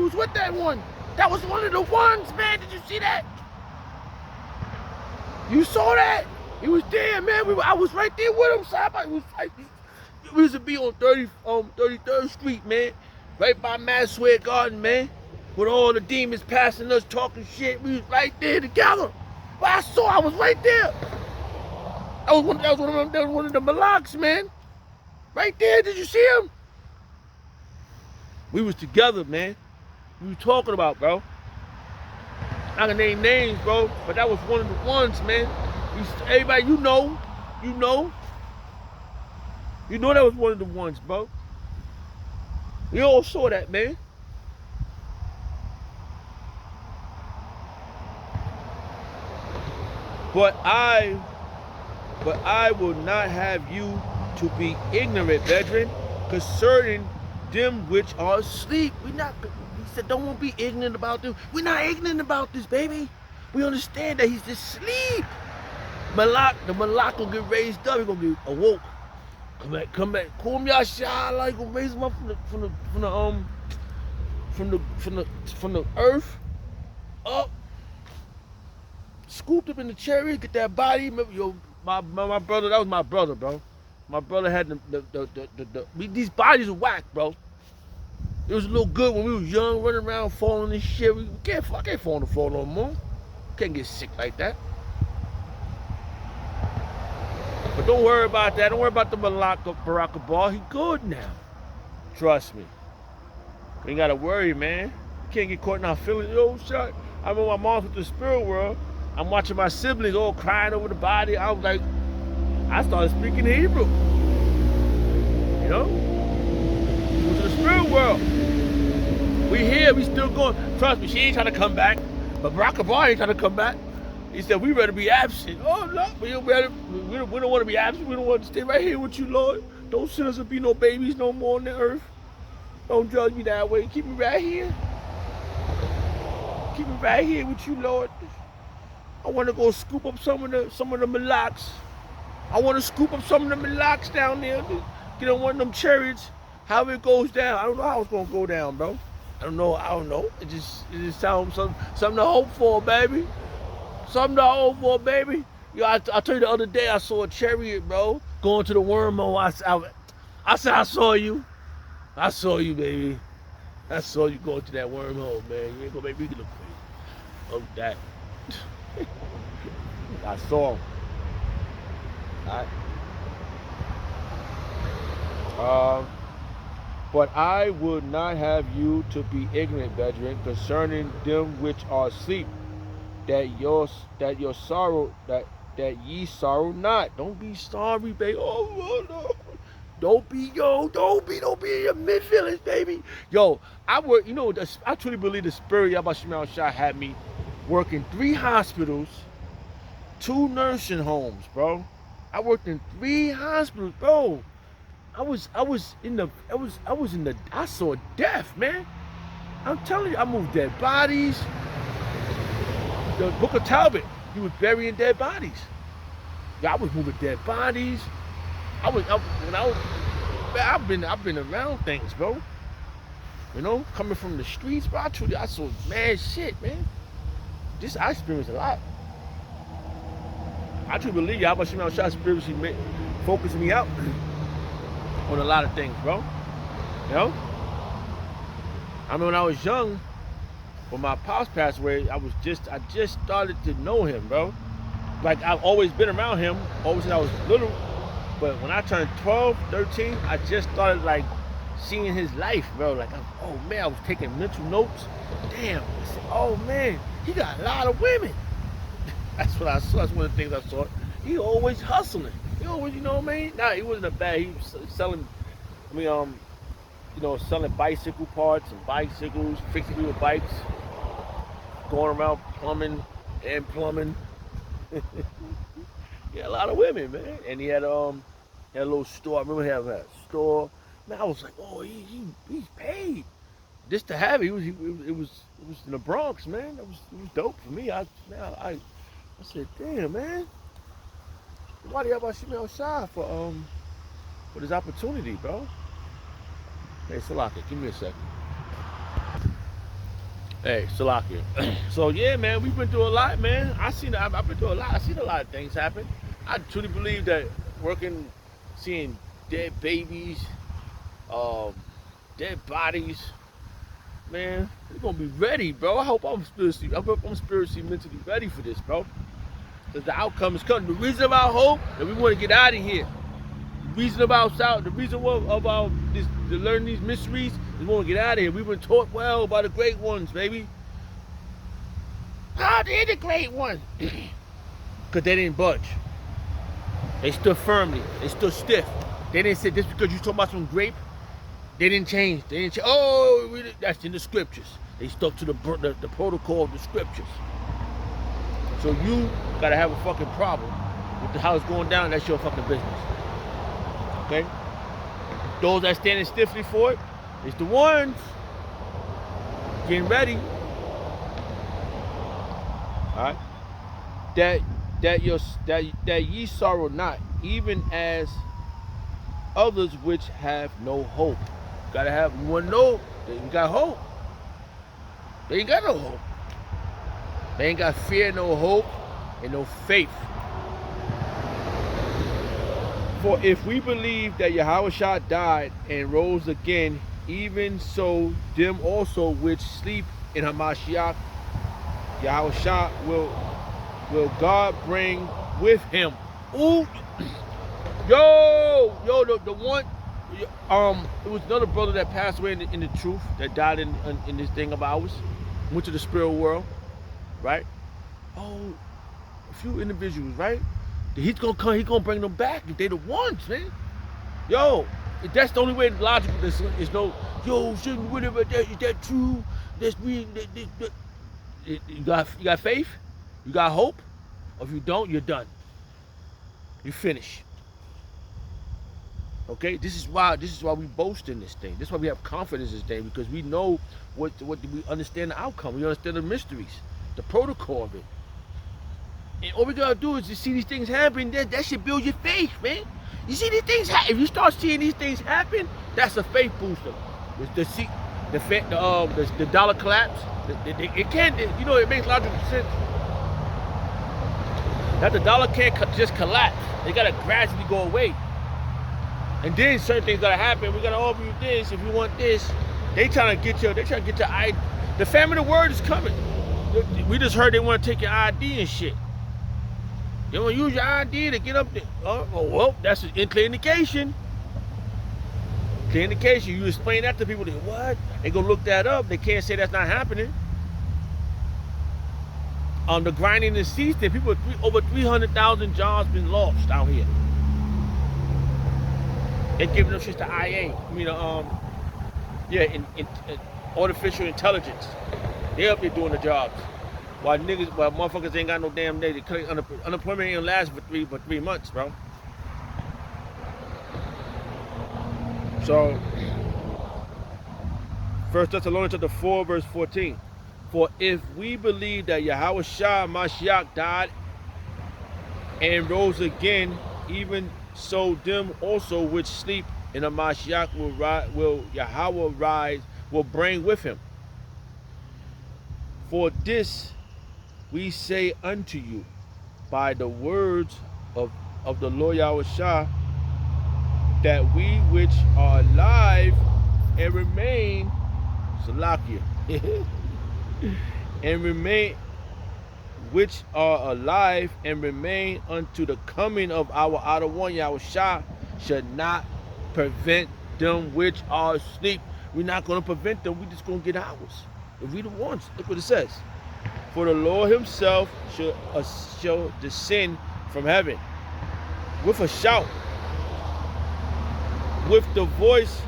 was with that one. That was one of the ones, man. Did you see that? You saw that? He was there, man. I was right there with him. So we used to be on 33rd Street, man. Right by Maxwell Garden, man. With all the demons passing us, talking shit. We was right there together. But I was right there. That was one of the Malaks, man. Right there, did you see him? We was together, man. We were talking about, bro. I can name names, bro, but that was one of the ones, man. Everybody, you know that was one of the ones, bro. We all saw that, man. But I will not have you to be ignorant, brethren, concerning them which are asleep. He said, don't want to be ignorant about them. We're not ignorant about this, baby. We understand that he's just asleep. The Malak will get raised up. He's gonna get awoke. Come back. Kum Yashala. He's gonna raise him up from the earth up. Scooped up in the chariot, get that body. My brother, that was my brother, bro. My brother had these bodies are whack, bro. It was a little good when we was young, running around, falling and shit. I can't fall on the floor no more. Can't get sick like that. But don't worry about that. Don't worry about the Malak of Barack Obama. He good now. Trust me. You ain't gotta worry, man. You can't get caught in our feelings. Yo, shut. I remember my mom with the spirit world. I'm watching my siblings all crying over the body. I was like, I started speaking Hebrew. You know? To the spirit world. We here, we still going. Trust me, she ain't trying to come back. But Barack Obama ain't trying to come back. He said, we rather be absent. Oh, no, we don't want to be absent. We don't want to stay right here with you, Lord. Don't send us to be no babies no more on the earth. Don't judge me that way. Keep me right here. Keep me right here with you, Lord. I want to go scoop up some of the Malaks. I want to scoop up some of the Malaks down there. Get on one of them chariots. How it goes down. I don't know how it's going to go down, bro. I don't know. It just sounds something to hope for, baby. Something to hope for, baby. Yo, I told you the other day I saw a chariot, bro, going to the wormhole. I said, I saw you. I saw you, baby. I saw you going to that wormhole, man. You ain't gonna make me look crazy. Oh, that. I saw him. But I would not have you to be ignorant, brethren, concerning them which are asleep, that ye sorrow not. Don't be sorry, baby. Oh no. Don't be in your mid feelings, baby. Yo, I truly believe the spirit Yahweh Shemel Shah had me working 3 hospitals, 2 nursing homes, bro. I worked in 3 hospitals, bro. I saw death, man. I'm telling you, I moved dead bodies. The Book of Talbot, he was burying dead bodies. Yeah, I was moving dead bodies. I've been around things, bro. You know, coming from the streets, bro. I saw mad shit, man. I experienced a lot. I truly believe Yahweh Shemel Shah spiritually focused me out on a lot of things, bro. You know? I mean, when I was young, when my pops passed away, I just started to know him, bro. Like, I've always been around him, always since I was little. But when I turned 12, 13, I just started, like, seeing his life, bro. Like, oh, man, I was taking mental notes. Damn. I said, oh, man, he got a lot of women. That's what I saw. That's one of the things I saw. He always hustling. He always, you know what I mean? Nah, he wasn't a bad. He was selling, selling bicycle parts and bicycles, fixing people bikes, going around plumbing. He had a lot of women, man. And he had a little store. I remember he had a store. Man, I was like, oh, he's paid. Just to have it, it was in the Bronx, man. It was dope for me. I said, damn, man. Why do you have Shemel Shah for this opportunity, bro? Hey, Salaka, give me a second. Hey, Salakia. So yeah, man, we've been through a lot, man. I've been through a lot. I've seen a lot of things happen. I truly believe that working, seeing dead babies, um, dead bodies, man, we're gonna be ready, bro. I hope I'm spiritually, mentally ready for this, bro. Because the outcome is coming. The reason of our hope that we want to get out of here. The reason of the reason of our this to learn these mysteries is we want to get out of here. We've been taught well by the great ones, baby. Oh, they're the great ones. Because they didn't budge. They stood firmly. They stood stiff. They didn't say, just because you talking about some grape, they didn't change. They didn't change. Oh, that's in the scriptures. They stuck to the protocol of the scriptures. So you got to have a fucking problem with how it's going down. That's your fucking business. Okay? Those that standing stiffly for it, it's the ones getting ready. Alright? That ye sorrow not, even as others which have no hope. Gotta have, you wanna know, they ain't got hope. They ain't got no hope. They ain't got fear, no hope, and no faith. For if we believe that Yahushua died and rose again, even so them also which sleep in Hamashiach, Yahushua will God bring with him. Ooh, the one, it was another brother that passed away in the truth, that died in this thing of ours, went to the spirit world, right? Oh, a few individuals, right? He's gonna come, he's gonna bring them back if they the ones, man. Yo, if that's the only way logical. There's no, yo, shouldn't whatever that is that true? That's me. You got faith, you got hope. Or if you don't, you're done. You finish. Okay, this is why we boast in this thing. This is why we have confidence in this thing, because we know what we understand the outcome. We understand the mysteries, the protocol of it. And all we gotta do is just see these things happen. That should build your faith, man. You see these things happen. If you start seeing these things happen, that's a faith booster. The dollar collapse. It can't. You know, it makes logical sense. That the dollar can't just collapse. They gotta gradually go away. And then certain things gotta happen. We gotta offer you this if you want this. They trying to get your ID. The family of the word is coming. We just heard they want to take your ID and shit. They want to use your ID to get up there. Oh, well, that's an clear indication. Clear indication. You explain that to people. They what? They go look that up. They can't say that's not happening. On the grinding and ceasing, people, over 300,000 jobs been lost out here. They're giving them shit to IA. I mean, in artificial intelligence. They up there doing the jobs. While motherfuckers ain't got no damn day. They collect unemployment ain't last for three months, bro. So, 1 Thessalonians chapter 4, verse 14. For if we believe that Yahushua Mashiach died and rose again, even so them also which sleep in the Mashiach will Yahweh rise, will bring with him. For this we say unto you by the words of the Lord Yahushua, that we which are alive and remain, Salakia, and remain, which are alive and remain unto the coming of our outer one Yahushua, should not prevent them which are asleep. We're not going to prevent them. We're just going to get ours. If we the ones, look what it says. For the Lord himself shall descend from heaven with a shout, with the voice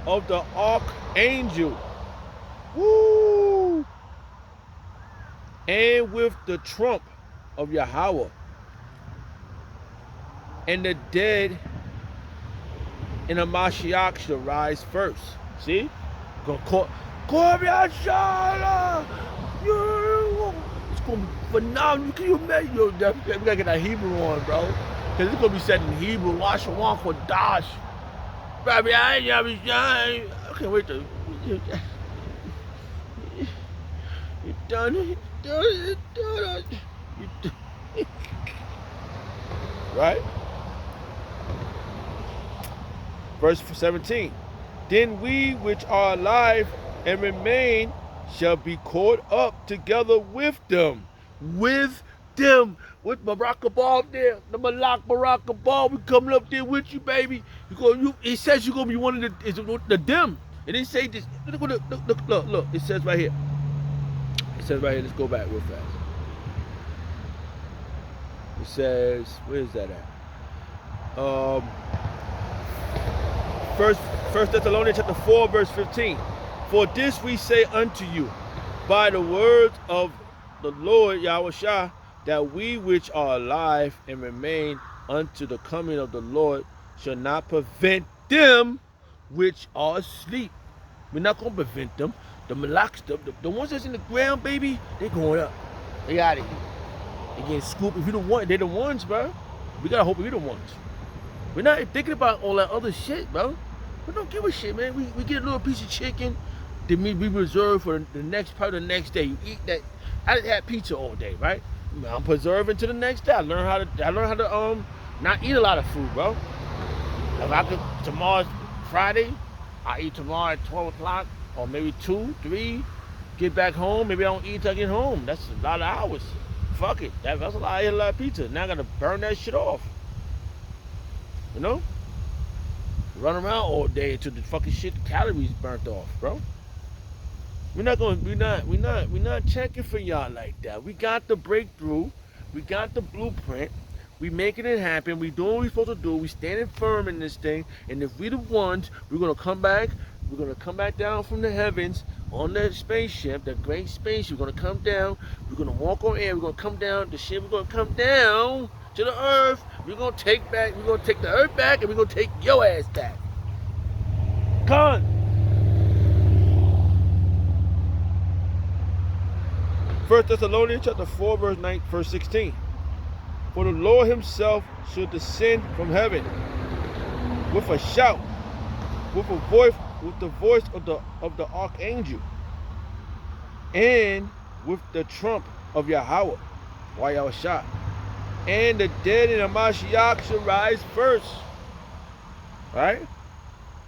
of the archangel, woo, and with the trump of Yahweh, and the dead in the Mashiach shall rise first. See? Gonna call Yahshua. It's gonna be phenomenal. Can you imagine? Yo, we gotta get that Hebrew on, bro. Cause it's gonna be said in Hebrew. Washawan Kodash. I can't wait to. You done it. You done it. Right? Verse 17. Then we which are alive and remain shall be caught up together with them. With them. With Barack Obama there. The Malak Barack Obama. We coming up there with you, baby. It says you're going to be one of the them. And it say this. Look. It says right here. It says right here. Let's go back real fast. It says, where is that at? First Thessalonians chapter 4, verse 15. For this we say unto you, by the words of the Lord Yahushua, that we which are alive and remain unto the coming of the Lord shall not prevent them which are asleep. We're not going to prevent them. The Malaks, the ones that's in the ground, baby, they going up. They out of here. They getting scooped. If you the one, they the ones, bro. We gotta hope we the ones. We're not thinking about all that other shit, bro. We don't give a shit, man. We get a little piece of chicken that we reserve for the next part of the next day. You eat that. I didn't have pizza all day, right? I'm preserving to the next day. I learned how to not eat a lot of food, bro. If I could, tomorrow's Friday, I eat tomorrow at 12 o'clock or maybe 2, 3, get back home. Maybe I don't eat till I get home. That's a lot of hours. Fuck it. That's a lot. I ate a lot of pizza. Now I gotta burn that shit off. You know? Run around all day until the fucking shit, the calories burnt off, bro. We're not checking for y'all like that. We got the breakthrough. We got the blueprint. We making it happen. We doing what we supposed to do. We standing firm in this thing. And if we the ones, we're gonna come back. We're gonna come back down from the heavens on that spaceship, that great spaceship. We're gonna come down. We're gonna walk on air. We're gonna come down. The ship. We're gonna come down to the earth. We're gonna take the earth back, and we're gonna take your ass back. Con. First Thessalonians chapter 4, verse 16. For the Lord himself shall descend from heaven with a shout, with the voice of the archangel, and with the trump of Yahweh, Yahushua. And the dead in the Mashiach shall rise first. Right?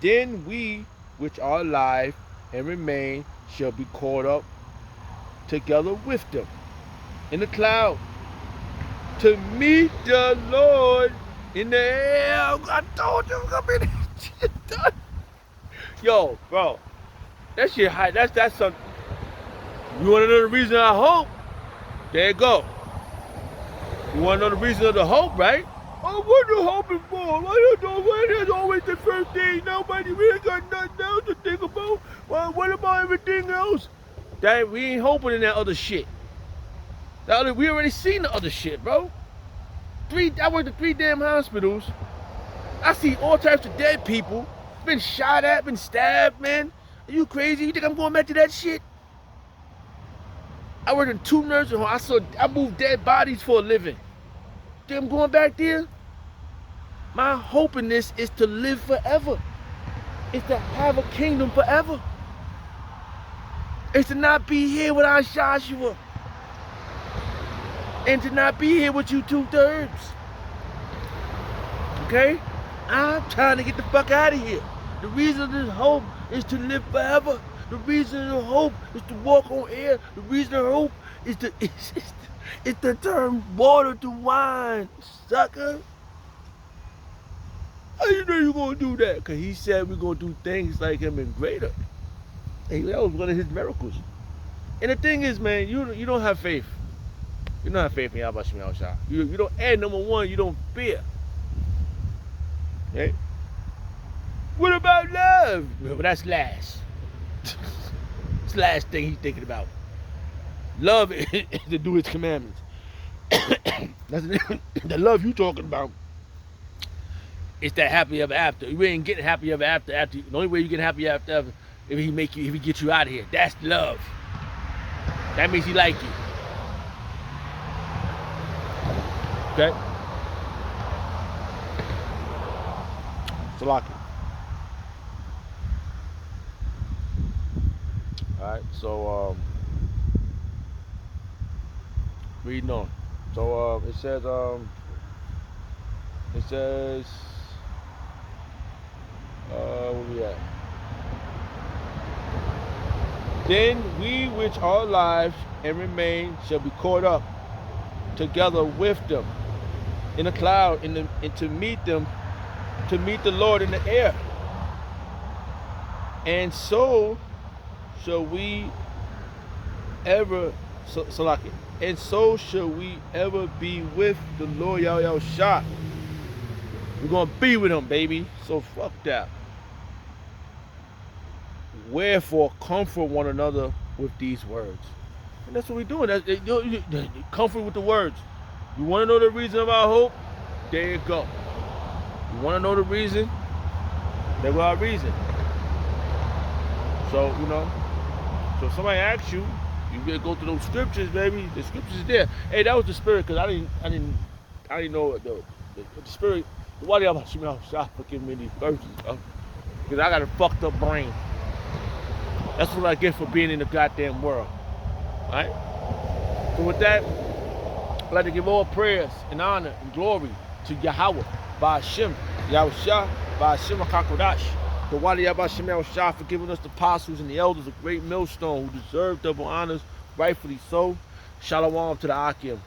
Then we which are alive and remain shall be caught up together with them in the cloud to meet the Lord in the air. I told you I'm gonna be that shit done. Yo, bro, that shit high. That's something. You wanna know the reason I hope? There you go. You wanna know the reason of the hope, right? Oh, what are you hoping for? Why there's always the first thing? Nobody really got nothing else to think about. Well, what about everything else? That we ain't hoping in that other shit. We already seen the other shit, bro. I worked at 3 damn hospitals. I see all types of dead people. Been shot at, been stabbed, man. Are you crazy? You think I'm going back to that shit? I worked in 2 nursing homes. I moved dead bodies for a living. Think I'm going back there? My hope in this is to live forever. It's to have a kingdom forever. It's to not be here without Joshua. And to not be here with you 2/3. Okay? I'm trying to get the fuck out of here. The reason of this hope is to live forever. The reason of hope is to walk on air. The reason of hope is to turn water to wine, sucker. How you know you're going to do that? Because he said we're going to do things like him and greater. And that was one of his miracles. And the thing is, man, you don't have faith. You don't have faith in Yahweh Shem Yahushua. You don't, and number one, you don't fear. Okay? What about love? Well, that's last. It's the last thing he's thinking about. Love is to do his commandments. That's the love you talking about. It's that happy ever after. You ain't getting happy ever after. The only way you get happy after if he get you out of here. That's love. That means he like you. Okay? Salaki. Alright, so Reading on. So it says where we at? Then we which are alive and remain shall be caught up together with them in a cloud, and to meet the Lord in the air. And so shall we ever, and so shall we ever be with the Lord Yahushua. We're gonna be with him, baby. So fuck that. Wherefore comfort one another with these words. And that's what we're doing. Comfort with the words. You want to know the reason of our hope? There you go. You want to know the reason? There go our reason. So, so if somebody asks you, you gotta go to those scriptures, baby. The scriptures is there. Hey, that was the spirit, because I didn't know the spirit. Why do y'all for giving me these verses, bro? Because I got a fucked up brain. That's what I get for being in the goddamn world. Alright? So with that, I'd like to give all prayers and honor and glory to Yahweh, by Hashem, Yahushua, by Hashem HaKakodash. The Wali Yabashim Yahushua for giving us the apostles and the elders a great millstone who deserve double honors, rightfully so. Shalom to the Akim.